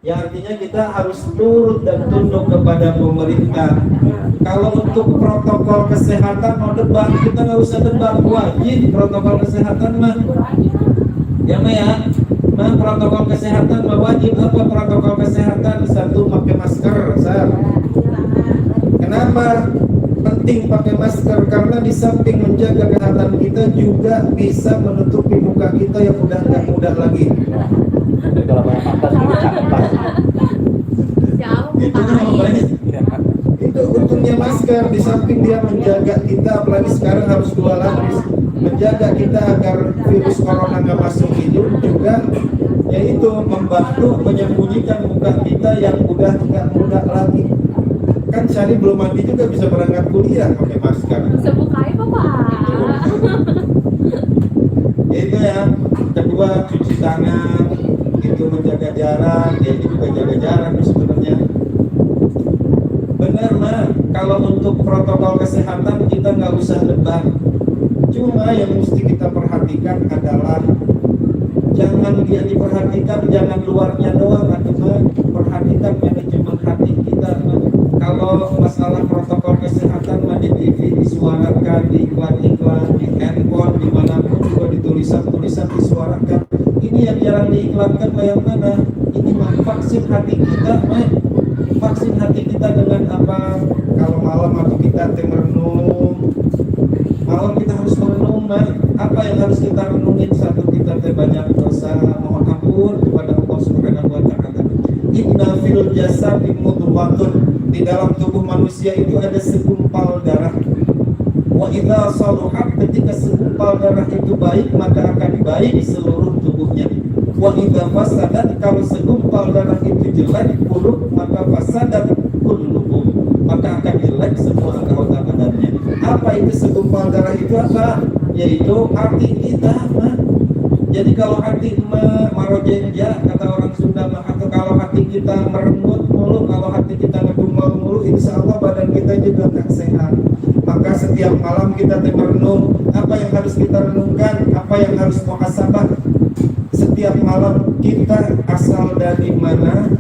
Ya artinya kita harus turut dan tunduk kepada pemerintah. Kalau untuk protokol kesehatan mau debat, kita nggak usah debat, wajib protokol kesehatan mah. Ya mah ya, mah protokol kesehatan mah wajib. Apa protokol kesehatan? Satu, pakai masker. Kenapa penting pakai masker? Karena di samping menjaga kesehatan kita juga bisa menutupi muka kita yang udah nggak muda lagi. Kalau banyak makan sedikit cakep lah. Itu namanya. Itu untungnya masker. Di samping dia menjaga kita, apalagi sekarang harus 2 lapis, menjaga kita agar virus corona nggak masuk hidung, juga yaitu membantu menyembunyikan muka kita yang udah nggak muda lagi. Kan Syari belum mandi juga bisa berangkat kuliah pakai masker. Bisa bukain Bapak. Itu ya. Kedua, cuci tangan, itu menjaga jarak, ya itu juga jaga jarak sebenarnya. Benar mah, kalau untuk protokol kesehatan kita nggak usah debat. Cuma yang mesti kita perhatikan adalah jangan dia diperhatikan, jangan luarnya doang, atau perhatikan manajemen hati kita. Kalau masalah protokol kesehatan mah di TV disuarakan, di iklan-iklan, di handphone, dimanapun juga di tulisan-tulisan disuarakan. Ini yang jarang diiklankan mah yang mana? Ini mah vaksin hati kita mah. Vaksin hati kita dengan apa? Kalau malam atau kita merenung, malam kita harus merenung mah. Apa yang harus kita renungin? Satu, kita banyak dosa, mohon ampun kepada Allah Subhanahu wa taala. Inna fil jasadi mudghatun, di dalam tubuh manusia itu ada segumpal darah. Wa idza saluhat, ketika segumpal darah itu baik, maka akan baik seluruh tubuhnya. Wa idza fasadat, kalau segumpal darah itu jelek, buruk, maka fasadat kulluhu, maka akan jelek semua anggota badannya. Apa itu segumpal darah itu? Apa? Yaitu hati kita mah. Jadi kalau hati marojenja kata orang Sunda mah, atau kalau hati kita merengut mulu, kalau hati kita ngedumel mulu, insya Allah badan kita juga nggak sehat. Maka setiap malam kita merenung, apa yang harus kita renungkan, apa yang harus muhasabah. Setiap malam kita asal dari mana,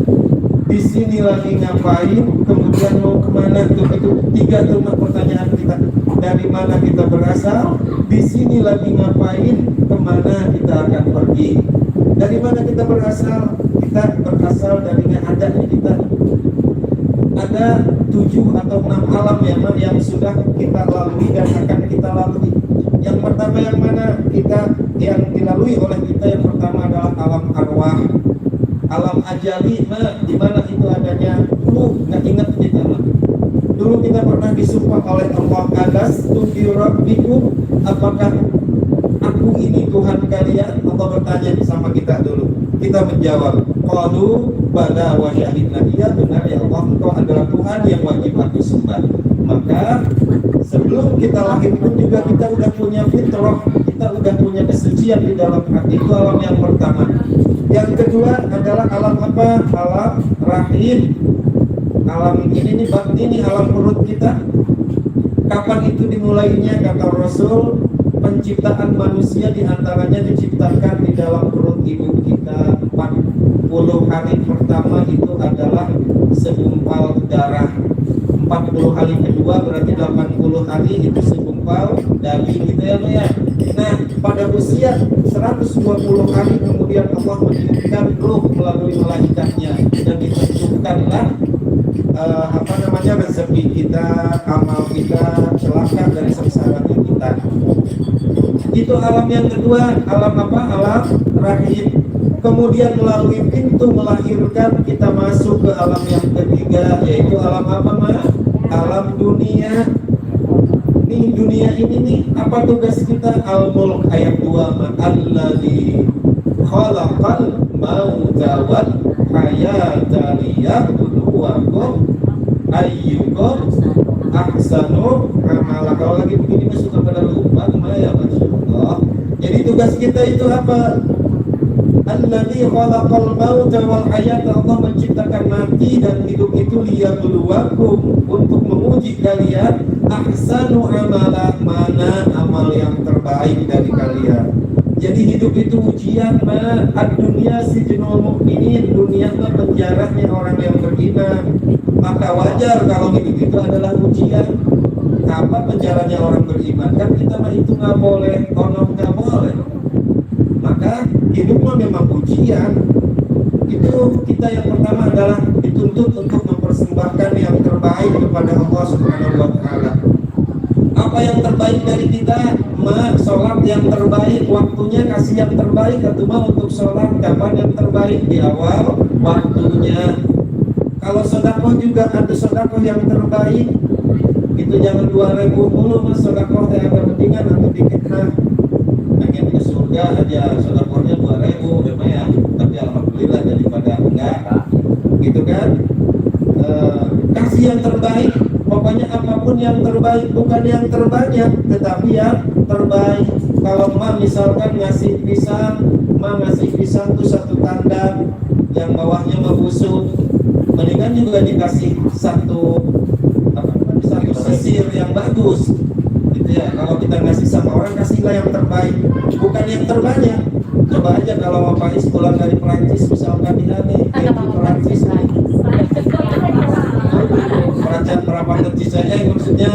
di sini lagi ngapain, kemudian mau kemana. Itu 3 tuh pertanyaan kita. Dari mana kita berasal, di sini lagi ngapain, kemana kita akan pergi. Dari mana kita berasal? Kita berasal dari yang adanya kita. Ada 7 atau 6 alam yang sudah kita lalui dan akan kita lalui. Yang pertama yang mana? Yang dilalui oleh kita, yang pertama adalah alam arwah. Alam ajali, di mana itu adanya? Nggak ingat kita mah. Dulu kita pernah disumpah oleh Allah, alastu bi rabbikum, apakah aku ini Tuhan kalian? Allah bertanya sama kita dulu. Kita menjawab, qalu bala wa syahidna, iya benar ya Allah, engkau adalah Tuhan yang wajib aku sembah. Maka sebelum kita lahir pun juga kita udah punya fitrah, kita udah punya kesucian di dalam hati. Itu alam yang pertama. Yang kedua adalah alam apa? Alam rahim. Alam ini batini, alam perut kita. Kapan itu dimulainya? Kata Rasul, penciptaan manusia diantaranya diciptakan di dalam perut ibu kita. 40 hari pertama itu adalah segumpal darah. 40 hari kedua berarti 80 hari itu segumpal daging gitu ya. Nah, pada usia 120 hari kemudian Allah mengirimkan ruh melalui malaikatnya dan ditentukanlah rezeki kita, amal kita, celaka dari sengsara kita. Itu alam yang kedua, alam apa? Alam rahim. Kemudian melalui pintu melahirkan kita masuk ke alam yang ketiga, yaitu alam apa mah? Alam dunia. Nih dunia ini nih, apa tugas kita? Al-Mulk ayat 2 mah, alladzi khalaqal mauta wal hayata liyabluwakum ayyukum ahsanu amala. Kalau lagi begini mah suka pada lupa mah ya, masyaallah. Jadi tugas kita itu apa? Alladzi khalaqal mauta wal hayata, Allah menciptakan mati dan hidup itu liyabluwakum, untuk menguji kalian ahsanu amala, mana amal yang terbaik dari kalian. Jadi hidup itu ujian, ad-dunya sijnul mukminin, dunia itu penjaranya orang yang beriman. Maka wajar kalau hidup itu adalah ujian. Apa penjaranya orang beriman? Kan kita mah itu nggak boleh, konon nggak boleh. Maka hidup mah memang ujian. Itu kita yang pertama adalah dituntut untuk mempersembahkan yang terbaik kepada Allah Subhanahu wa Ta'ala. Apa yang terbaik dari kita? Sholat yang terbaik, waktunya kasih yang terbaik. Atau untuk sholat kapan yang terbaik? Di awal waktunya. Kalau sedekah juga ada sedekah yang terbaik. Itu jangan 2.000 mulu mas, sedekah yang ada pentingan atau dikit mah. Pengen ke surga aja sedekahnya 2.000 memang ya. Tapi alhamdulillah daripada enggak. Gitu kan? Kasih yang terbaik. Pokoknya apapun yang terbaik, bukan yang terbanyak, tetapi yang terbaik. Kalau misalkan ngasih pisang tuh satu kandang, yang bawahnya busuk, mendingan juga dikasih satu sisir yang bagus, gitu ya. Kalau kita ngasih sama orang, kasihlah yang terbaik, bukan yang terbanyak. Coba aja kalau Pak Faiz pulang dari Perancis, misalkan di Perancis Perancang perapat saya maksudnya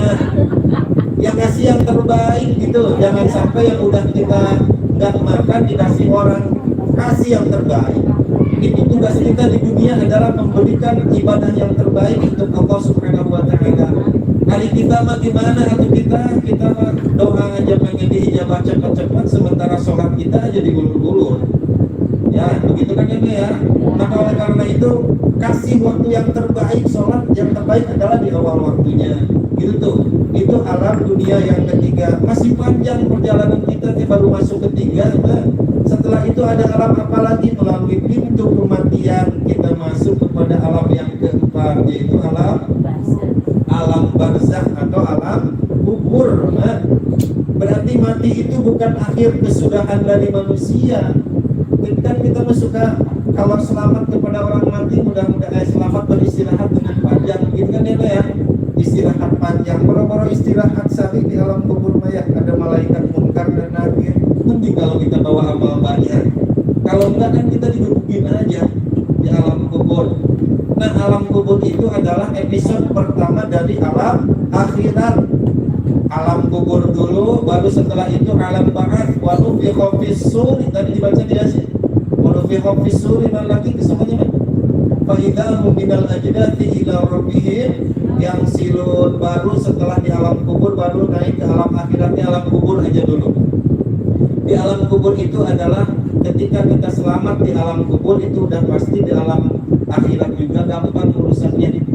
yang ngasih yang terbaik gitu, jangan sampai yang udah kita nggak makan dikasih orang, kasih yang terbaik. Itu tugas kita di dunia adalah memberikan ibadah yang terbaik untuk Allah Subhanahu wa Ta'ala. Kali kita mah gimana atau kita mah doa aja pengen diijabah cepat-cepat, sementara sholat kita aja digulur-gulur. Ya, begitu kan ya. Maka oleh karena itu kasih waktu yang terbaik, sholat yang terbaik adalah di awal waktunya. Gitu tuh. Itu alam dunia yang ketiga. Masih panjang perjalanan kita, baru masuk ketiga. Setelah itu ada alam apa lagi? Melalui pintu kematian kita masuk kepada alam yang keempat, yaitu alam barzakh atau alam kubur. Berarti mati itu bukan akhir kesudahan dari manusia. Kan kita suka kalau selamat kepada orang mati, mudah-mudahan selamat beristirahat dengan panjang, gitu kan ya. Istirahat panjang, boro-boro istirahat sehari di alam kubur mayat, ada malaikat munkar dan nakir. Mending kalau kita bawa amal banyak. Kalau enggak kan kita digebukin aja di alam kubur. Nah, alam kubur itu adalah episode pertama dari alam akhirat. Alam kubur dulu, baru setelah itu alam ba'ats, walu fi khafis suri, tadi dibaca dia sih. Walu fi khafis suri, dan lagi kesemuanya fa idza hum minal ajdati ila rabbihim yang silun. Baru setelah di alam kubur baru naik ke alam akhiratnya. Alam kubur aja dulu. Di alam kubur itu adalah ketika kita selamat di alam kubur, itu udah pasti di alam akhirat juga gampang urusannya.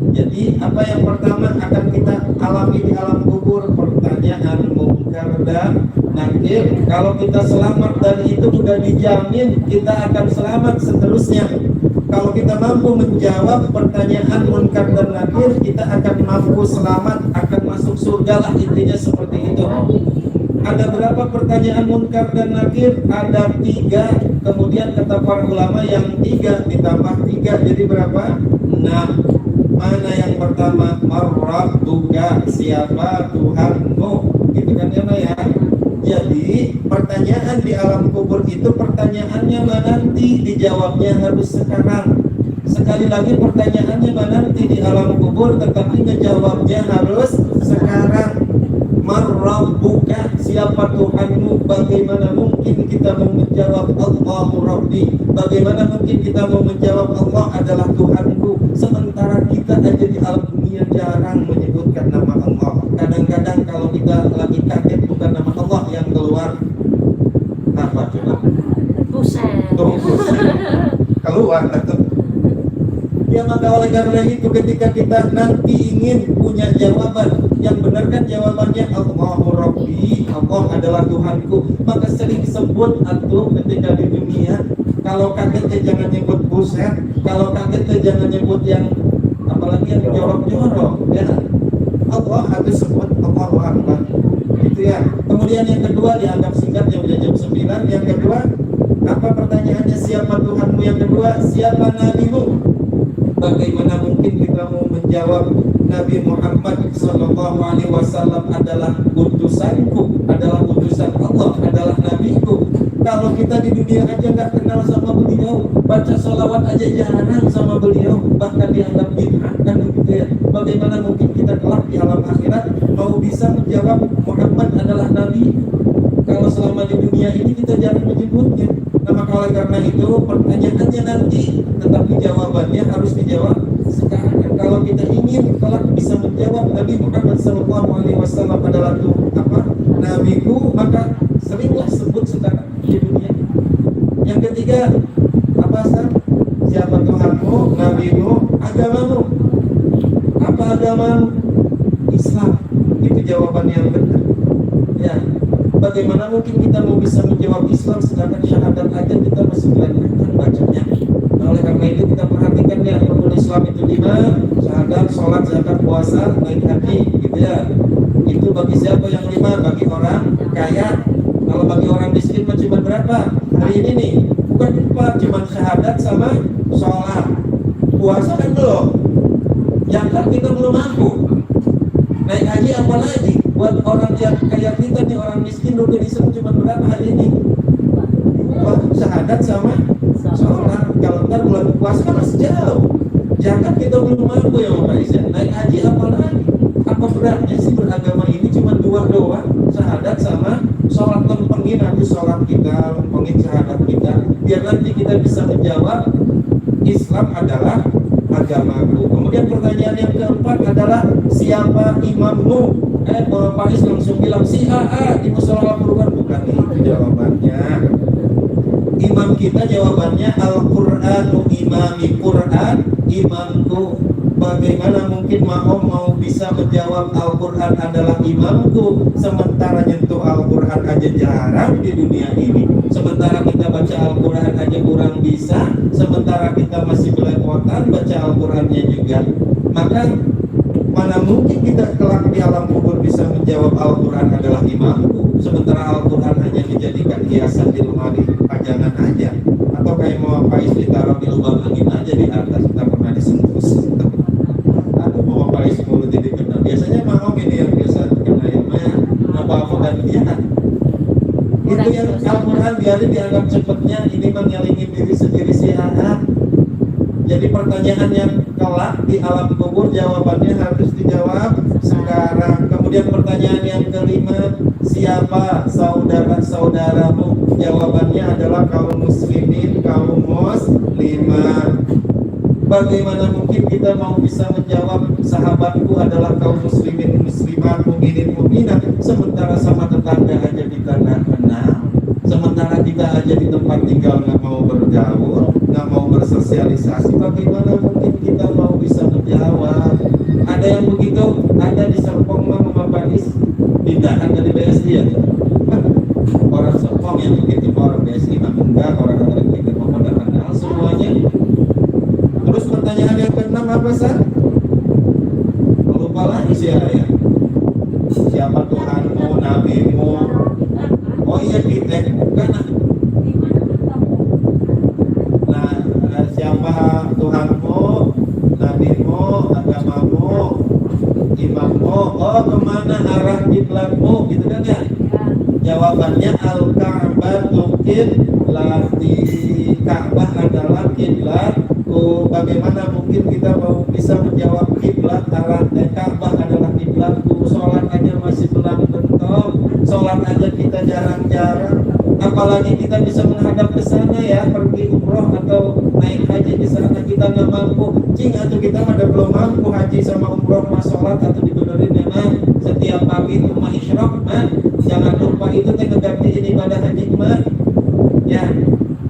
Jadi apa yang pertama akan kita alami di alam kubur? Pertanyaan munkar dan nakir. Kalau kita selamat dari itu, udah dijamin kita akan selamat seterusnya. Kalau kita mampu menjawab pertanyaan munkar dan nakir, kita akan mampu selamat, akan masuk surga lah, intinya seperti itu. Ada berapa pertanyaan munkar dan nakir? Ada 3. Kemudian kata para ulama yang 3 ditambah 3 jadi berapa? 6. Mana yang pertama? Marrabbuka, siapa Tuhanmu? Gitu kan ya. Jadi pertanyaan di alam kubur itu pertanyaannya nanti, dijawabnya harus sekarang. Sekali lagi pertanyaannya nanti di alam kubur, tetapi ngejawabnya harus sekarang. Marrabbuka, siapa Tuhanmu? Bagaimana mungkin kita mau menjawab Allahu Rabbi? Bagaimana mungkin kita mau menjawab Allah adalah Tuhanku, sementara kita aja di alam dunia jarang menyebutkan nama Allah. Kadang-kadang kalau kita lagi kaget, bukan nama Allah yang keluar, apa coba? Buset. Keluar atau ya. Maka oleh karena itu ketika kita nanti ingin punya jawaban yang benar, kan jawabannya Allahu Rabbi, Allah adalah Tuhanku, maka sering sebut atau ketika di dunia. Kalau kaget jangan nyebut buset, kalau kaget jangan nyebut yang apalagi yang jorok-jorok ya. Allah harus sebut Allahu Akbar, itu ya. Kemudian yang kedua dianggap singkat, yang udah jam 9. Yang kedua apa pertanyaannya? Siapa Tuhanmu? Yang kedua siapa nabimu? Bagaimana mungkin kita mau menjawab Nabi Muhammad SAW adalah utusanku, adalah utusan utusan Allah, adalah nabiku. Kalau kita di dunia aja nggak kenal sama beliau, baca sholawat aja jarang sama beliau, bahkan dianggap bid'ah kan gitu ya. Bagaimana mungkin kita kelak di alam akhirat mau bisa menjawab Muhammad adalah nabi kalau selama di dunia ini kita jarang menyebutnya. Nah, maka oleh karena itu pertanyaannya nanti, tetapi jawabannya harus dijawab sekarang. Kalau kita ingin kelak bisa menjawab Nabi Muhammad SAW adalah nabiku, maka seringlah sebut sekarang di dunia. Yang ketiga, apa sah? Siapa Tuhanmu, nabimu, agamamu? Apa agamamu? Islam. Itu jawaban yang benar. Ya, bagaimana mungkin kita mau bisa menjawab Islam sedangkan syahadat aja kita masih belajar bacanya. Nah, oleh karena itu kita perhatikan ya, rukun Islam itu 5, syahadat, sholat, zakat, puasa, naik haji, gitu ya. Itu bagi siapa yang 5? Bagi orang kaya. Kalau bagi orang miskin cuma berapa? Hari ini nih, bukan 4, cuma syahadat sama sholat. Puasa kan belum. Zakat kita belum mampu. Naik haji apa lagi? Buat orang yang kayak kita nih, orang miskin, rukun Islam cuma berapa hari ini? Wah, syahadat sama sholat. Kalau ntar bulan puasa kan masih jauh. Zakat kita belum mampu ya Bapak Isya. Naik haji apa lagi? Apa beratnya sih beragama ini cuma 2 doang? Syahadat sama sholat. Lempengin nanti sholat kita, lempengin syahadat kita, biar nanti kita bisa menjawab Islam adalah agamaku. Kemudian pertanyaan yang keempat adalah siapa imammu? Bapak Is langsung bilang si AA di musola perubahan. Bukan itu jawabannya. Imam kita jawabannya Al-Qur'anu imami, Qur'an imamku. Bagaimana mungkin Ma'om mau bisa menjawab Al-Quran adalah imamku, sementara nyentuh Al-Quran aja jarang di dunia ini. Sementara kita baca Al-Quran aja kurang bisa, sementara kita masih belepotan baca Al-Qurannya juga. Maka mana mungkin kita kelak di alam kubur bisa menjawab Al-Quran adalah imamku, sementara Al-Quran hanya dijadikan hiasan di lemari pajangan aja, atau kayak mau apa ditaruh di lubang angin aja di atas, kita pernah disentuh. Aduh, mau apa mulut jadi kena. Biasanya mau ini yang biasa kena yang apa dan dia. Itu yang Al-Quran biarin dianggap cepetnya ini menyelingin diri sendiri si anak. Jadi pertanyaan yang kelak di alam kubur jawabannya harus dijawab sekarang. Kemudian pertanyaan yang kelima, siapa saudara-saudaramu? Jawabannya adalah kaum muslimin, kaum muslimah. Bagaimana mungkin kita mau bisa menjawab sahabatku adalah kaum muslimin, muslimat, mukminin, mukminat, sementara sama tetangga aja kita nggak kenal, sementara kita aja di tempat tinggal nggak mau bergaul, nggak mau bersosialisasi. Bagaimana mungkin kita mau bisa menjawab? Ada yang begitu? Ada di Serpong Mama Bais, pindahan dari BSI ya? Orang Serpong yang begitu, orang BSI enggak, orang kita mau pada kenal semuanya. Terus pertanyaan yang ke-6 apa sah? Lupa lagi sih ya. Siapa Tuhanmu, nabimu? Oh iya kita bukan. Nah, siapa Tuhanmu, nabimu, agamamu, imammu? Oh, kemana arah kiblatmu? Gitu kan ya? Jawabannya Al-Ka'batu qiblati. Ka'bah adalah kiblat. Bagaimana mungkin kita mau bisa menjawab kiblat arah Ka'bah adalah kiblatku? Sholat aja masih belang bentong, sholat aja kita jarang-jarang, apalagi kita bisa menghadap ke sana ya, pergi umroh atau naik haji di sana kita nggak mampu. Cing atau kita ada belum mampu haji sama umroh mas sholat atau dibenerin ya mah setiap pagi itu mah isyrok mah. Jangan lupa itu teh ngegantiin ibadah haji mah ya.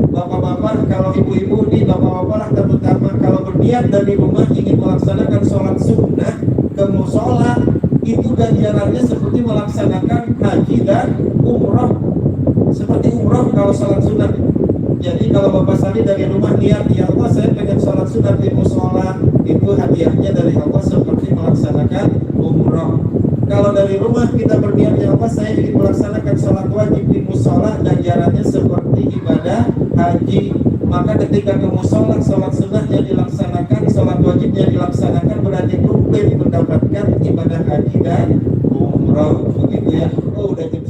Bapak-bapak, kalau ibu-ibu nih, bapak-bapak lah terutama kalau berniat dari rumah ingin melaksanakan sholat sunnah ke musola, itu ganjarannya seperti melaksanakan haji dan umroh. Seperti umroh kalau sholat sunnah. Jadi kalau bapak sani dari rumah niat, ya Allah saya pengen sholat sunnah di musola, itu hadiahnya dari Allah seperti melaksanakan umroh. Kalau dari rumah kita berniat, ya Allah saya ingin melaksanakan sholat wajib di musola, ganjarannya seperti ibadah haji. Maka ketika ke musola, sholat sunnahnya dilaksanakan, sholat wajibnya dilaksanakan, berarti komplit mendapatkan ibadah haji dan umroh. Begitu ya. Oh udah jam